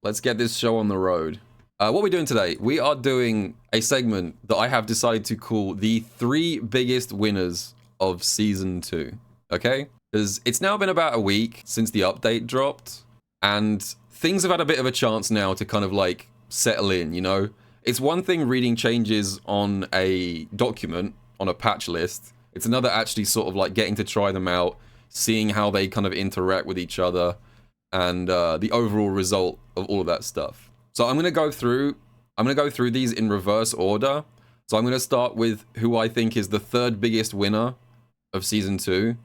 Let's get this show on the road. What are we doing today? We are doing a segment that I have decided to call the 3 biggest winners of Season 2. Okay? Because it's now been about a week since the update dropped, and things have had a bit of a chance now to kind of like settle in, you know? It's one thing reading changes on a document, on a patch list. It's another actually sort of like getting to try them out, seeing how they kind of interact with each other, and the overall result of all of that stuff. So I'm gonna go through these in reverse order. So I'm gonna start with who I think is the 3rd biggest winner of Season 2,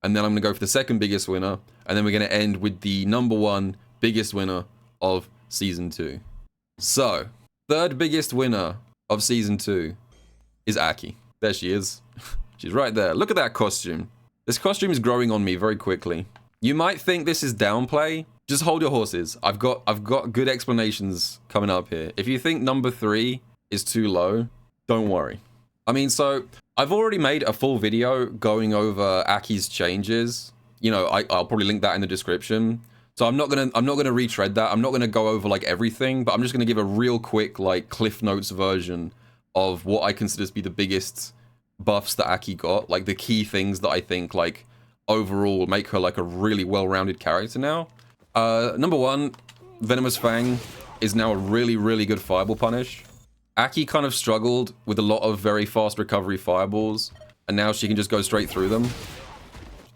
and then I'm gonna go for the 2nd biggest winner, and then we're gonna end with the number 1 biggest winner of Season 2. So, 3rd biggest winner of Season 2 is Aki. There she is. She's right there. Look at that costume. This costume is growing on me very quickly. You might think this is downplay. Just hold your horses. I've got good explanations coming up here. If you think number 3 is too low, don't worry. I mean, so I've already made a full video going over Aki's changes. You know, I'll probably link that in the description. So I'm not gonna retread that. I'm not gonna go over like everything, but I'm just gonna give a real quick like Cliff Notes version of what I consider to be the biggest buffs that Aki got, like the key things that I think like overall make her like a really well-rounded character now. Number 1, Venomous Fang is now a really good fireball punish. Aki kind of struggled with a lot of very fast recovery fireballs, and now she can just go straight through them.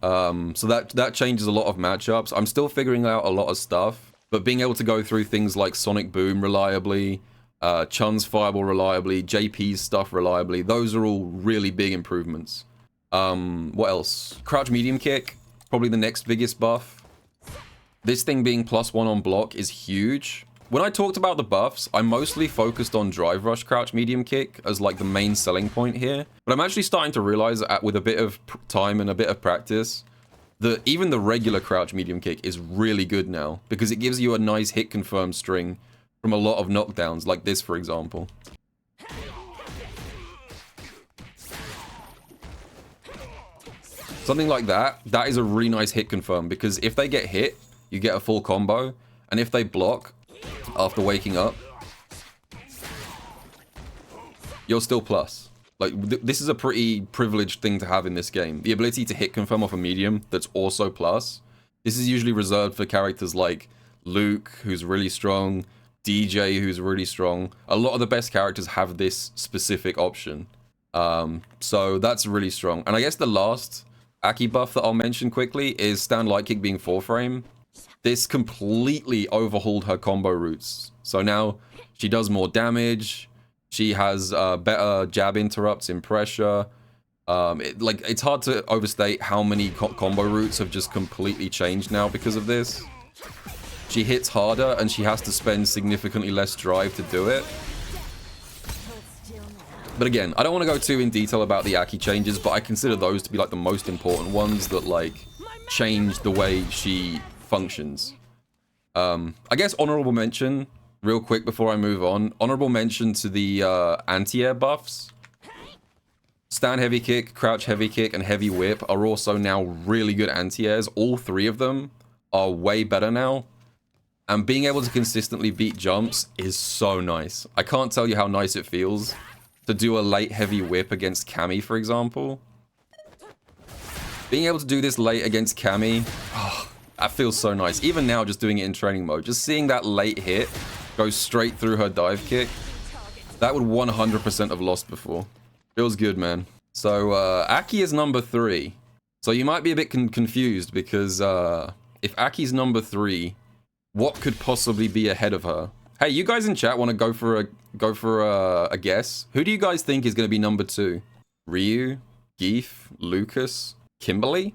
So that changes a lot of matchups. I'm still figuring out a lot of stuff, but being able to go through things like Sonic Boom reliably, Chun's fireball reliably, JP's stuff reliably, those are all really big improvements. What else? Crouch medium kick, probably the next biggest buff. This thing being +1 on block is huge. When I talked about the buffs, I mostly focused on drive rush crouch medium kick as like the main selling point here. But I'm actually starting to realize that with a bit of time and a bit of practice, that even the regular crouch medium kick is really good now, because it gives you a nice hit confirm string from a lot of knockdowns, like this for example. Something like that is a really nice hit confirm, because if they get hit, you get a full combo, and if they block after waking up, you're still plus. Like, this is a pretty privileged thing to have in this game. The ability to hit confirm off a medium that's also plus. This is usually reserved for characters like Luke, who's really strong, DJ, who's really strong. A lot of the best characters have this specific option. So that's really strong. And I guess the last Aki buff that I'll mention quickly is stand light kick being 4 frame. This completely overhauled her combo routes. So now she does more damage. She has better jab interrupts in pressure. It's hard to overstate how many combo routes have just completely changed now because of this. She hits harder and she has to spend significantly less drive to do it. But again, I don't want to go too in detail about the Aki changes, but I consider those to be like the most important ones that like change the way she functions. I guess honorable mention, real quick before I move on, honorable mention to the anti-air buffs. Stand heavy kick, crouch heavy kick, and heavy whip are also now really good anti-airs. All 3 of them are way better now. And being able to consistently beat jumps is so nice. I can't tell you how nice it feels to do a late heavy whip against Cammy, for example. Being able to do this late against Cammy, oh, that feels so nice. Even now, just doing it in training mode, just seeing that late hit go straight through her dive kick, that would 100% have lost before. Feels good, man. So, Aki is number 3. So you might be a bit confused because if Aki's number 3, what could possibly be ahead of her? Hey, you guys in chat want to go for a guess? Who do you guys think is going to be number 2? Ryu, Geef, Lucas, Kimberly,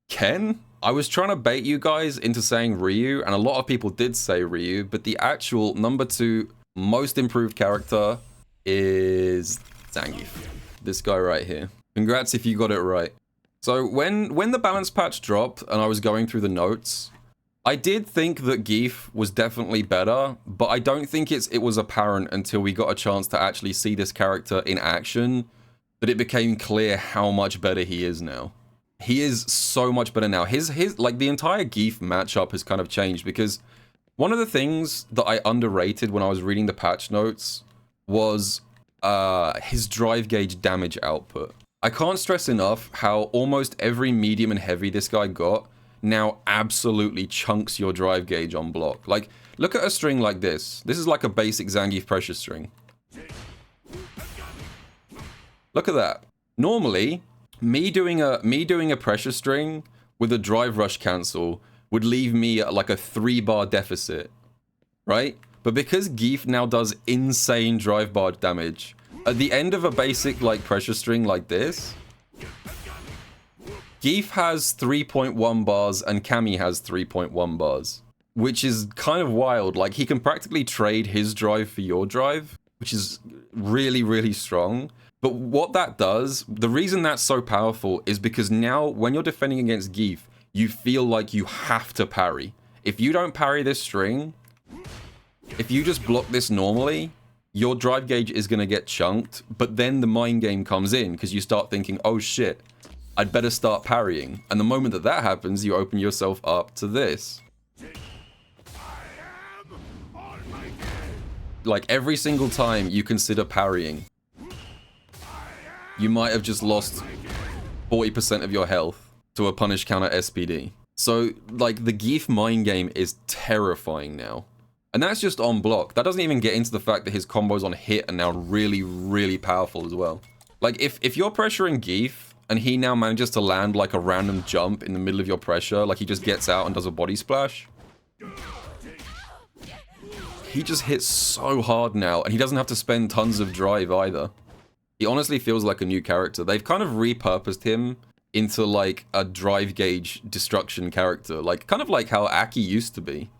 Ken? I was trying to bait you guys into saying Ryu, and a lot of people did say Ryu, but the actual number 2 most improved character is Zangief. This guy right here. Congrats if you got it right. So when the balance patch dropped and I was going through the notes, I did think that Geef was definitely better, but I don't think it was apparent until we got a chance to actually see this character in action that it became clear how much better he is now. He is so much better now. His like the entire Geef matchup has kind of changed because One of the things that I underrated when I was reading the patch notes was his drive gauge damage output. I can't stress enough how almost every medium and heavy this guy got now absolutely chunks your drive gauge on block. Like, look at a string like this. This is like a basic Zangief pressure string. Look at that. Normally, me doing a pressure string with a drive rush cancel would leave me at like a 3-bar deficit, right? But because Geef now does insane drive bar damage, at the end of a basic like pressure string like this, Geef has 3.1 bars and Cammy has 3.1 bars, which is kind of wild. Like, he can practically trade his drive for your drive, which is really, really strong. But what that does, the reason that's so powerful is because now when you're defending against Geef, you feel like you have to parry. If you don't parry this string, if you just block this normally, your drive gauge is going to get chunked, but then the mind game comes in because you start thinking, oh shit, I'd better start parrying. And the moment that that happens, you open yourself up to this. Like, every single time you consider parrying, you might have just lost 40% of your health to a punish counter SPD. So, like, the Geef mind game is terrifying now. And that's just on block. That doesn't even get into the fact that his combos on hit are now really, really powerful as well. Like, if you're pressuring Geef, and he now manages to land, like, a random jump in the middle of your pressure, like he just gets out and does a body splash, he just hits so hard now, and he doesn't have to spend tons of drive either. He honestly feels like a new character. They've kind of repurposed him into, like, a drive gauge destruction character. Like, kind of like how Aki used to be.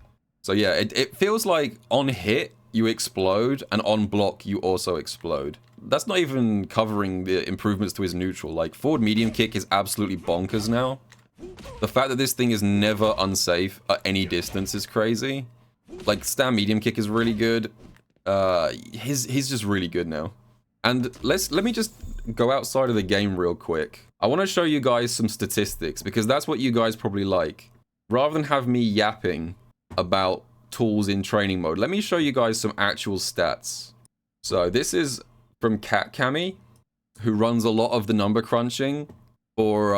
So yeah, it feels like on hit, you explode, and on block, you also explode. That's not even covering the improvements to his neutral. Like, forward medium kick is absolutely bonkers now. The fact that this thing is never unsafe at any distance is crazy. Like, stand medium kick is really good. He's just really good now. And let me just go outside of the game real quick. I want to show you guys some statistics, because that's what you guys probably like. Rather than have me yapping about tools in training mode, let me show you guys some actual stats. So this is from CatCammy, who runs a lot of the number crunching for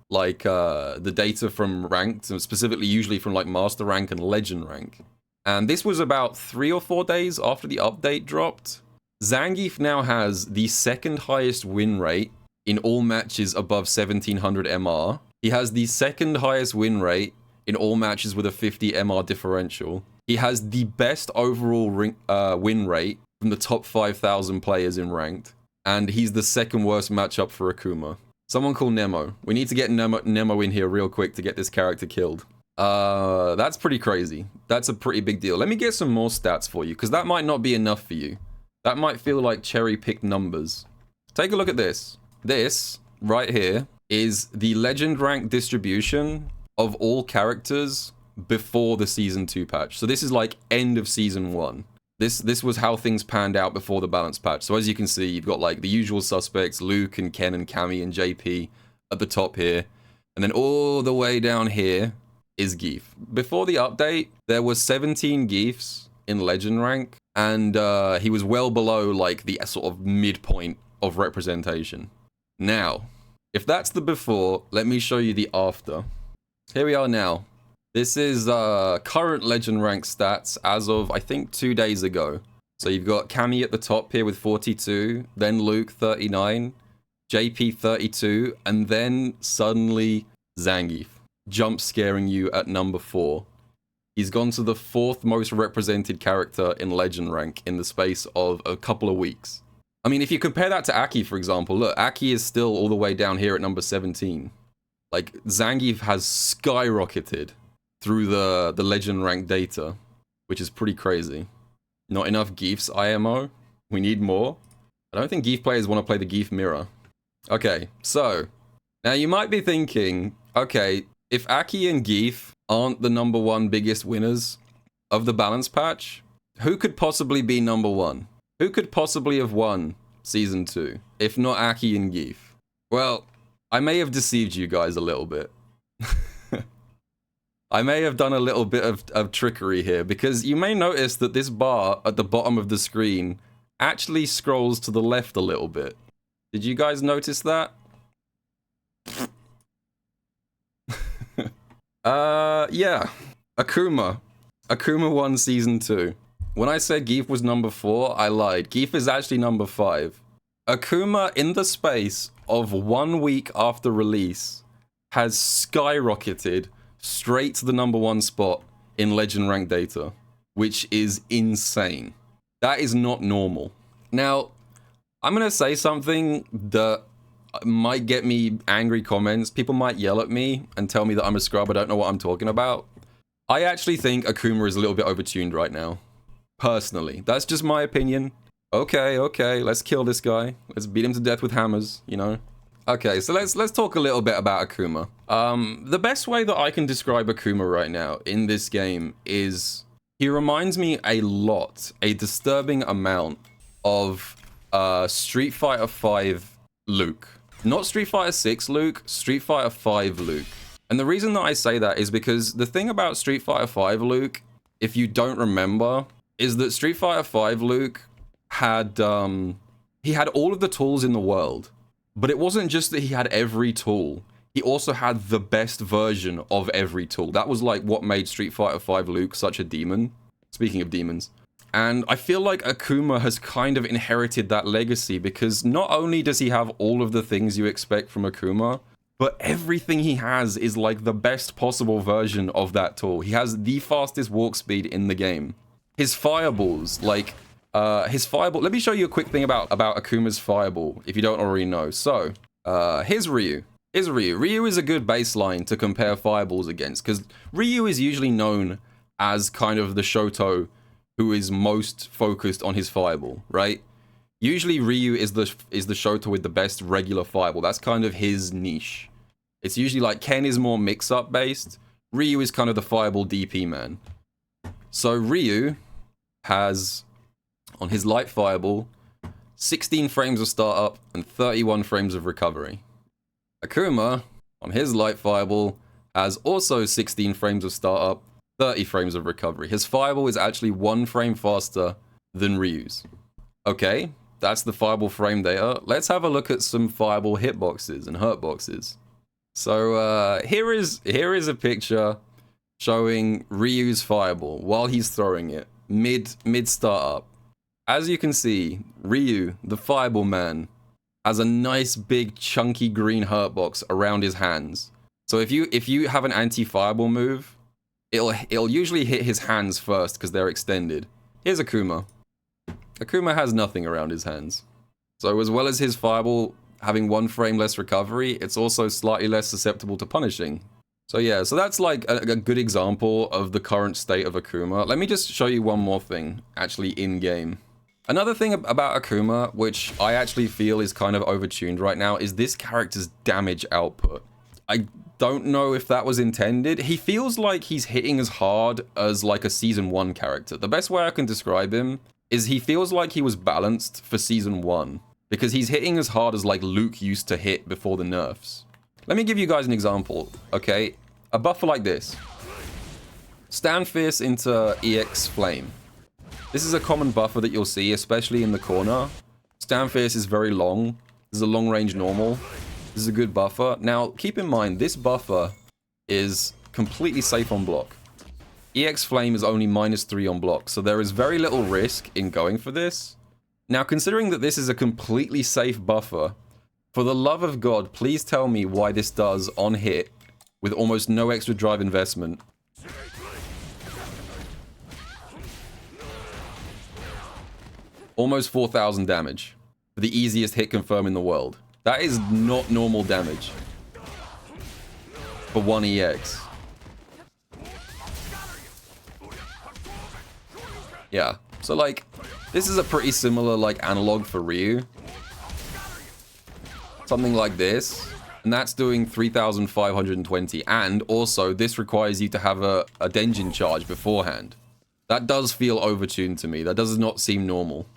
the data from ranked, and specifically usually from like master rank and legend rank. And this was about 3 or 4 days after the update dropped. Zangief now has the second highest win rate in all matches above 1700 MR. He has the second highest win rate in all matches with a 50 MR differential. He has the best overall win rate from the top 5,000 players in ranked. And he's the second worst matchup for Akuma. Someone call Nemo. We need to get Nemo in here real quick to get this character killed. That's pretty crazy. That's a pretty big deal. Let me get some more stats for you, because that might not be enough for you. That might feel like cherry-picked numbers. Take a look at this. This, right here, is the legend rank distribution of all characters before the Season 2 patch. So this is like end of Season 1. This was how things panned out before the balance patch. So as you can see, you've got like the usual suspects, Luke and Ken and Cammy and JP at the top here. And then all the way down here is Geef. Before the update, there were 17 Geefs in legend rank, and he was well below like the sort of midpoint of representation. Now, if that's the before, let me show you the after. Here we are now. This is current legend rank stats as of, I think, 2 days ago. So you've got Cammy at the top here with 42, then Luke 39, JP 32, and then suddenly Zangief jump scaring you at number 4. He's gone to the 4th most represented character in legend rank in the space of a couple of weeks. I mean, if you compare that to Aki, for example, look, Aki is still all the way down here at number 17. Like, Zangief has skyrocketed through the legend rank data, which is pretty crazy. Not enough Geefs IMO. We need more. I don't think Geef players want to play the Geef mirror. Okay, so now you might be thinking, okay, if Aki and Geef aren't the number 1 biggest winners of the balance patch, who could possibly be number 1? Who could possibly have won Season 2, if not Aki and Geef? Well, I may have deceived you guys a little bit. I may have done a little bit of trickery here, because you may notice that this bar at the bottom of the screen actually scrolls to the left a little bit. Did you guys notice that? Yeah. Akuma. Akuma won Season 2. When I said Geef was number 4, I lied. Geef is actually number 5. Akuma, in the space of 1 week after release, has skyrocketed straight to the number 1 spot in Legend Rank data, which is insane. That is not normal. Now, I'm gonna say something that might get me angry comments. People might yell at me and tell me that I'm a scrub, I don't know what I'm talking about. I actually think Akuma is a little bit overtuned right now. Personally. That's just my opinion. Okay, let's kill this guy. Let's beat him to death with hammers, you know? Okay, so let's talk a little bit about Akuma. The best way that I can describe Akuma right now in this game is he reminds me a lot, a disturbing amount of Street Fighter V Luke. Not Street Fighter 6 Luke, Street Fighter V Luke. And the reason that I say that is because the thing about Street Fighter V Luke, if you don't remember, is that Street Fighter V Luke had he had all of the tools in the world. But it wasn't just that he had every tool. He also had the best version of every tool. That was like what made Street Fighter V Luke such a demon. Speaking of demons. And I feel like Akuma has kind of inherited that legacy, because not only does he have all of the things you expect from Akuma, but everything he has is like the best possible version of that tool. He has the fastest walk speed in the game. His fireballs, like, his fireball... Let me show you a quick thing about Akuma's fireball, if you don't already know. So, here's Ryu. Ryu is a good baseline to compare fireballs against, because Ryu is usually known as kind of the Shoto who is most focused on his fireball, right? Usually Ryu is the Shoto with the best regular fireball. That's kind of his niche. It's usually like Ken is more mix-up based. Ryu is kind of the fireball DP man. So Ryu has, on his light fireball, 16 frames of startup and 31 frames of recovery. Akuma, on his light fireball, has also 16 frames of startup, 30 frames of recovery. His fireball is actually 1 frame faster than Ryu's. Okay, that's the fireball frame data. Let's have a look at some fireball hitboxes and hurtboxes. So here is a picture showing Ryu's fireball while he's throwing it mid startup. As you can see, Ryu, the fireball man, has a nice big chunky green hurtbox around his hands. So if you have an anti-fireball move, it'll usually hit his hands first because they're extended. Here's Akuma. Akuma has nothing around his hands. So as well as his fireball having 1 frame less recovery, it's also slightly less susceptible to punishing. So yeah, so that's like a good example of the current state of Akuma. Let me just show you one more thing, actually in-game. Another thing about Akuma, which I actually feel is kind of overtuned right now, is this character's damage output. I don't know if that was intended. He feels like he's hitting as hard as like a Season 1 character. The best way I can describe him is he feels like he was balanced for Season 1. Because he's hitting as hard as like Luke used to hit before the nerfs. Let me give you guys an example, okay? A buffer like this. Stand Fierce into EX Flame. This is a common buffer that you'll see, especially in the corner. Stand Fierce is very long. This is a long range normal. This is a good buffer. Now, keep in mind, this buffer is completely safe on block. EX Flame is only -3 on block, so there is very little risk in going for this. Now, considering that this is a completely safe buffer, for the love of God, please tell me why this does, on hit, with almost no extra drive investment, almost 4,000 damage for the easiest hit confirm in the world. That is not normal damage for 1 EX. Yeah, so like, this is a pretty similar like analog for Ryu. Something like this, and that's doing 3,520, and also this requires you to have a Denjin charge beforehand. That does feel overtuned to me. That does not seem normal.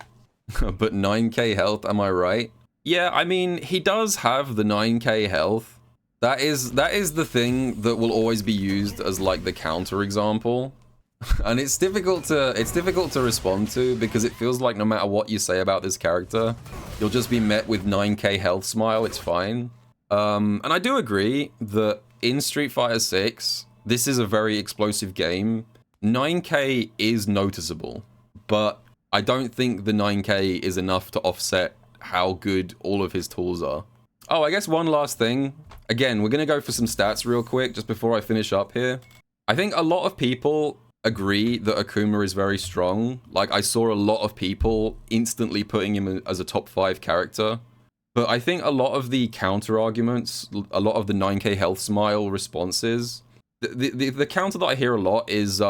But 9k health, am I right? Yeah, I mean, he does have the 9k health. That is the thing that will always be used as like the counter example. And it's difficult to respond to because it feels like no matter what you say about this character, you'll just be met with 9k health smile. It's fine. And I do agree that in Street Fighter 6, this is a very explosive game. 9k is noticeable, but I don't think the 9k is enough to offset how good all of his tools are. Oh, I guess one last thing. Again, we're gonna go for some stats real quick just before I finish up here. I think a lot of people agree that Akuma is very strong. Like, I saw a lot of people instantly putting him as a top 5 character. But I think a lot of the counter arguments, a lot of the 9k health smile responses, the counter that I hear a lot is,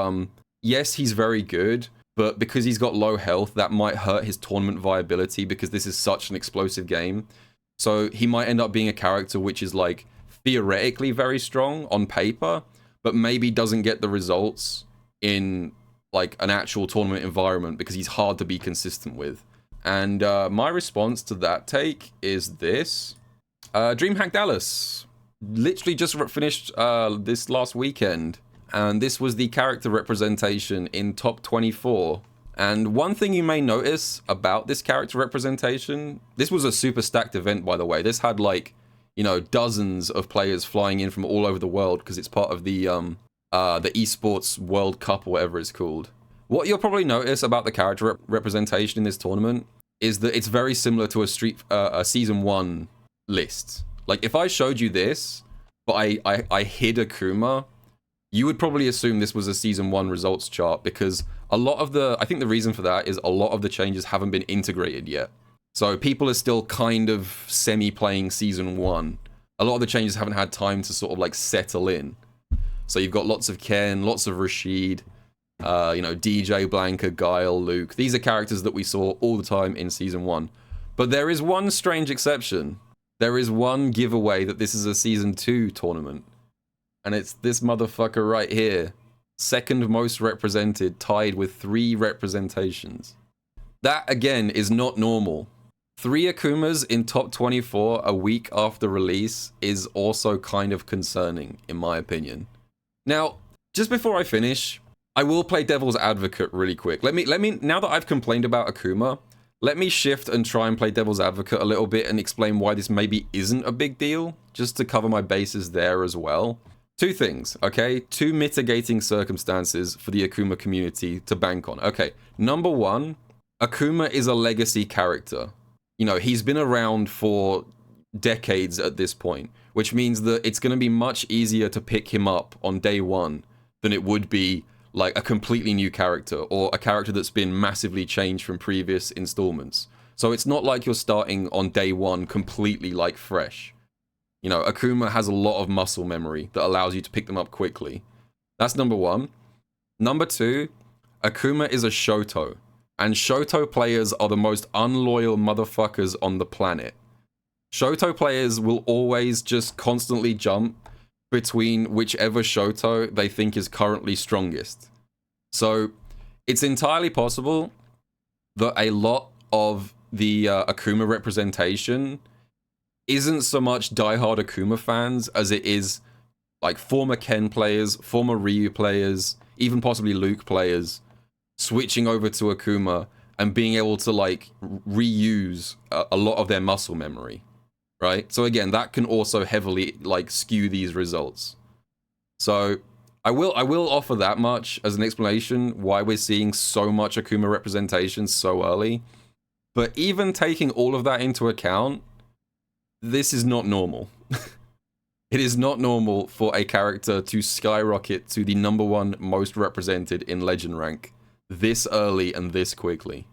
yes, he's very good, but because he's got low health, that might hurt his tournament viability because this is such an explosive game. So he might end up being a character which is like theoretically very strong on paper, but maybe doesn't get the results in like an actual tournament environment because he's hard to be consistent with. And my response to that take is this. DreamHack Dallas literally just finished this last weekend, and this was the character representation in top 24. And one thing you may notice about this character representation, this was a super stacked event, by the way. This had like, you know, dozens of players flying in from all over the world because it's part of the esports World Cup or whatever it's called. What you'll probably notice about the character representation in this tournament is that it's very similar to a season 1 list. Like, if I showed you this, but I hid Akuma, you would probably assume this was a season 1 results chart because a lot of I think the reason for that is a lot of the changes haven't been integrated yet. So people are still kind of semi-playing season 1. A lot of the changes haven't had time to sort of like settle in. So you've got lots of Ken, lots of Rashid, you know, DJ, Blanca, Guile, Luke. These are characters that we saw all the time in season 1. But there is one strange exception. There is one giveaway that this is a season 2 tournament. And it's this motherfucker right here. Second most represented, tied with 3 representations. That, again, is not normal. 3 Akumas in top 24 a week after release is also kind of concerning, in my opinion. Now, just before I finish, I will play devil's advocate really quick. Let me, now that I've complained about Akuma, let me shift and try and play devil's advocate a little bit and explain why this maybe isn't a big deal, just to cover my bases there as well. 2 things, okay? 2 mitigating circumstances for the Akuma community to bank on. Okay, number 1, Akuma is a legacy character. You know, he's been around for decades at this point, which means that it's going to be much easier to pick him up on day 1 than it would be like a completely new character or a character that's been massively changed from previous installments. So it's not like you're starting on day 1 completely like fresh. You know, Akuma has a lot of muscle memory that allows you to pick them up quickly. That's number 1. Number 2, Akuma is a Shoto. And Shoto players are the most unloyal motherfuckers on the planet. Shoto players will always just constantly jump between whichever Shoto they think is currently strongest. So it's entirely possible that a lot of the Akuma representation isn't so much diehard Akuma fans as it is like former Ken players, former Ryu players, even possibly Luke players switching over to Akuma and being able to like reuse a lot of their muscle memory, right? So again, that can also heavily like skew these results. So I will offer that much as an explanation why we're seeing so much Akuma representation so early. But even taking all of that into account, this is not normal. It is not normal for a character to skyrocket to the number 1 most represented in Legend rank this early and this quickly.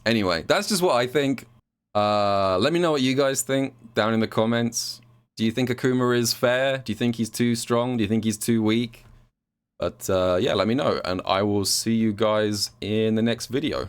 Anyway, that's just what I think. Let me know what you guys think down in the comments. Do you think Akuma is fair? Do you think he's too strong? Do you think he's too weak? But yeah, let me know, and I will see you guys in the next video.